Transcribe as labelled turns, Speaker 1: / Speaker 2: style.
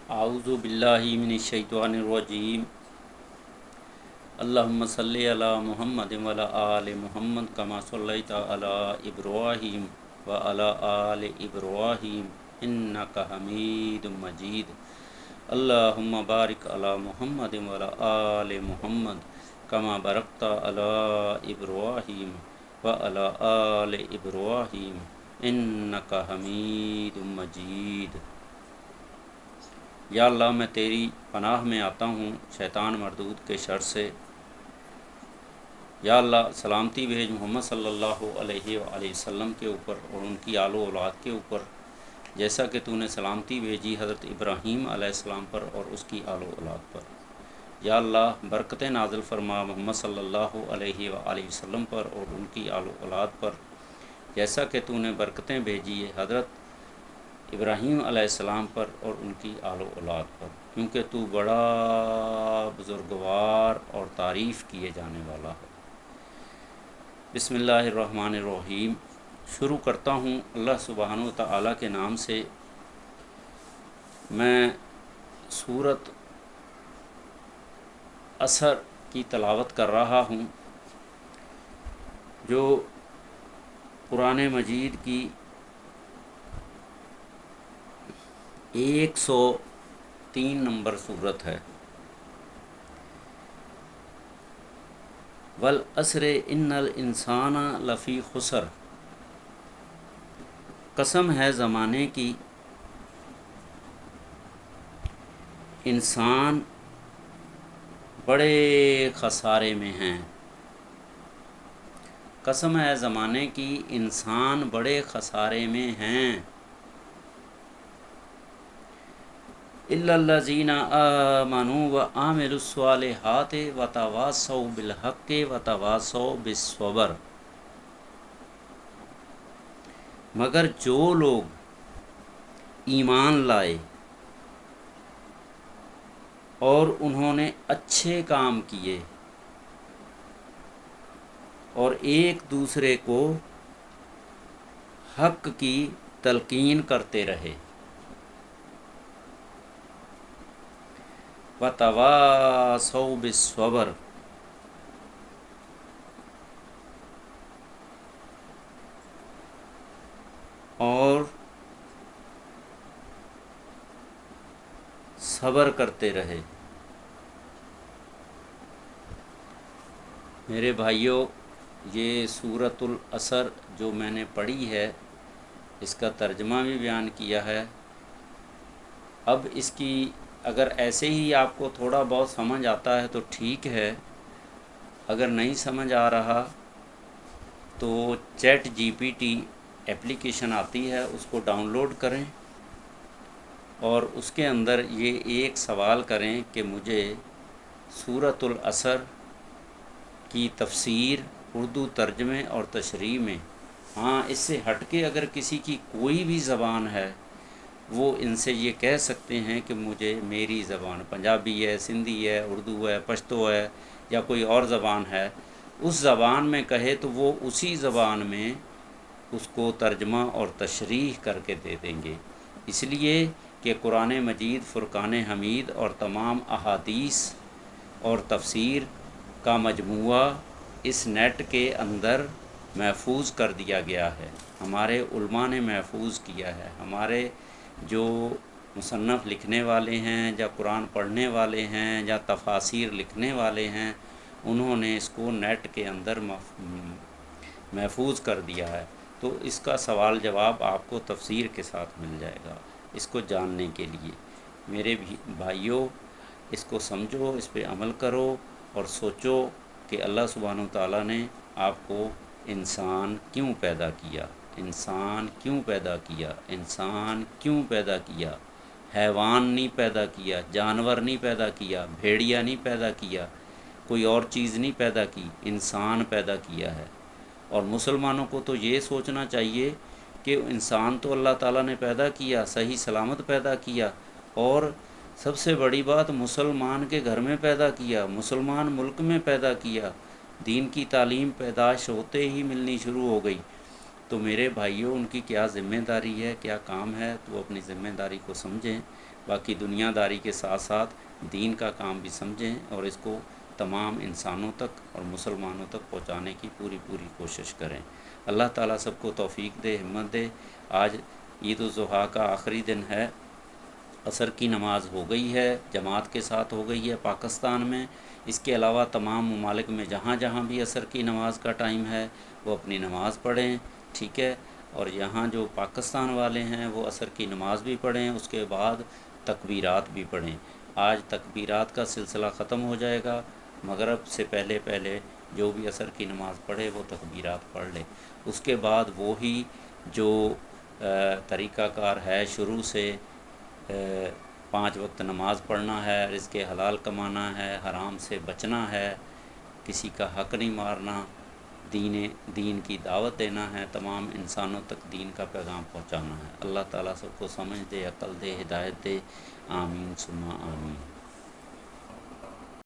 Speaker 1: اعوذ باللہ من الشیطان الرجیم اللہم صلی علی محمد وعلی آل محمد کما صلیت علی ابراہیم وعلی آل ابراہیم انک حمید مجید اللہم بارک علی محمد وعلی آل محمد کما بارکت علی ابراہیم وعلی آل ابراہیم انک حمید مجید۔ یا اللہ، میں تیری پناہ میں آتا ہوں شیطان مردود کے شر سے۔ یا اللہ، سلامتی بھیج محمد صلی اللہ علیہ وآلہ وسلم کے اوپر اور ان کی آل و اولاد کے اوپر، جیسا کہ تو نے سلامتی بھیجی حضرت ابراہیم علیہ السلام پر اور اس کی آل و اولاد پر۔ یا اللہ، برکتیں نازل فرما محمد صلی اللہ علیہ وآلہ وسلم پر اور ان کی آل و اولاد پر، جیسا کہ تو نے برکتیں بھیجی ہے حضرت ابراہیم علیہ السلام پر اور ان کی آل و اولاد پر، کیونکہ تو بڑا بزرگوار اور تعریف کیے جانے والا ہے۔ بسم اللہ الرحمن الرحیم۔ شروع کرتا ہوں اللہ سبحانہ و تعالیٰ کے نام سے۔ میں سورۃ عصر کی تلاوت کر رہا ہوں، جو قرآن مجید کی 103 نمبر سورت ہے۔ والعصر ان الانسان لفی خسر، قسم ہے زمانے کی انسان بڑے خسارے میں ہیں۔ قسم ہے زمانے کی انسان بڑے خسارے میں ہیں۔ الا الذین آمنوا وعملوا الصالحات وتواصوا بالحق وتواصوا بالصبر، مگر جو لوگ ایمان لائے اور انہوں نے اچھے کام کیے اور ایک دوسرے کو حق کی تلقین کرتے رہے، وتواصوا بالصبر، اور صبر کرتے رہے۔ میرے بھائیوں، یہ سورۃ العصر جو میں نے پڑھی ہے، اس کا ترجمہ بھی بیان کیا ہے۔ اب اس کی اگر ایسے ہی آپ کو تھوڑا بہت سمجھ آتا ہے تو ٹھیک ہے، اگر نہیں سمجھ آ رہا تو ChatGPT application آتی ہے، اس کو ڈاؤن لوڈ کریں اور اس کے اندر یہ ایک سوال کریں کہ مجھے سورۃ العصر کی تفسیر اردو ترجمے اور تشریح میں، ہاں اس سے ہٹ کے اگر کسی کی کوئی بھی زبان ہے، وہ ان سے یہ کہہ سکتے ہیں کہ مجھے میری زبان پنجابی ہے، سندھی ہے، اردو ہے، پشتو ہے یا کوئی اور زبان ہے، اس زبان میں کہے تو وہ اسی زبان میں اس کو ترجمہ اور تشریح کر کے دے دیں گے۔ اس لیے کہ قرآن مجید فرقان حمید اور تمام احادیث اور تفسیر کا مجموعہ اس نیٹ کے اندر محفوظ کر دیا گیا ہے، ہمارے علماء نے محفوظ کیا ہے۔ ہمارے جو مصنف لکھنے والے ہیں یا قرآن پڑھنے والے ہیں یا تفاسیر لکھنے والے ہیں، انہوں نے اس کو نیٹ کے اندر محفوظ کر دیا ہے، تو اس کا سوال جواب آپ کو تفسیر کے ساتھ مل جائے گا۔ اس کو جاننے کے لیے میرے بھائیوں، اس کو سمجھو، اس پہ عمل کرو اور سوچو کہ اللہ سبحانہ وتعالیٰ نے آپ کو انسان کیوں پیدا کیا، انسان کیوں پیدا کیا، انسان کیوں پیدا کیا۔ حیوان نہیں پیدا کیا، جانور نہیں پیدا کیا، بھیڑیا نہیں پیدا کیا، کوئی اور چیز نہیں پیدا کی، انسان پیدا کیا ہے۔ اور مسلمانوں کو تو یہ سوچنا چاہیے کہ انسان تو اللہ تعالیٰ نے پیدا کیا، صحیح سلامت پیدا کیا، اور سب سے بڑی بات مسلمان کے گھر میں پیدا کیا، مسلمان ملک میں پیدا کیا، دین کی تعلیم پیدائش ہوتے ہی ملنی شروع ہو گئی۔ تو میرے بھائیوں ان کی کیا ذمہ داری ہے، کیا کام ہے، تو وہ اپنی ذمہ داری کو سمجھیں، باقی دنیا داری کے ساتھ ساتھ دین کا کام بھی سمجھیں اور اس کو تمام انسانوں تک اور مسلمانوں تک پہنچانے کی پوری کوشش کریں۔ اللہ تعالیٰ سب کو توفیق دے، ہمت دے۔ آج عید الاضحیٰ کا آخری دن ہے، عصر کی نماز ہو گئی ہے، جماعت کے ساتھ ہو گئی ہے پاکستان میں۔ اس کے علاوہ تمام ممالک میں جہاں جہاں بھی عصر کی نماز کا ٹائم ہے وہ اپنی نماز پڑھیں، ٹھیک ہے۔ اور یہاں جو پاکستان والے ہیں وہ عصر کی نماز بھی پڑھیں، اس کے بعد تکبیرات بھی پڑھیں۔ آج تکبیرات کا سلسلہ ختم ہو جائے گا، مغرب سے پہلے پہلے جو بھی عصر کی نماز پڑھے وہ تکبیرات پڑھ لے۔ اس کے بعد وہی جو طریقہ کار ہے شروع سے 5 وقت نماز پڑھنا ہے، رزق حلال کمانا ہے، حرام سے بچنا ہے، کسی کا حق نہیں مارنا، دین کی دعوت دینا ہے، تمام انسانوں تک دین کا پیغام پہنچانا ہے۔ اللہ تعالیٰ سب کو سمجھ دے، عقل دے، ہدایت دے، آمین ثم آمین۔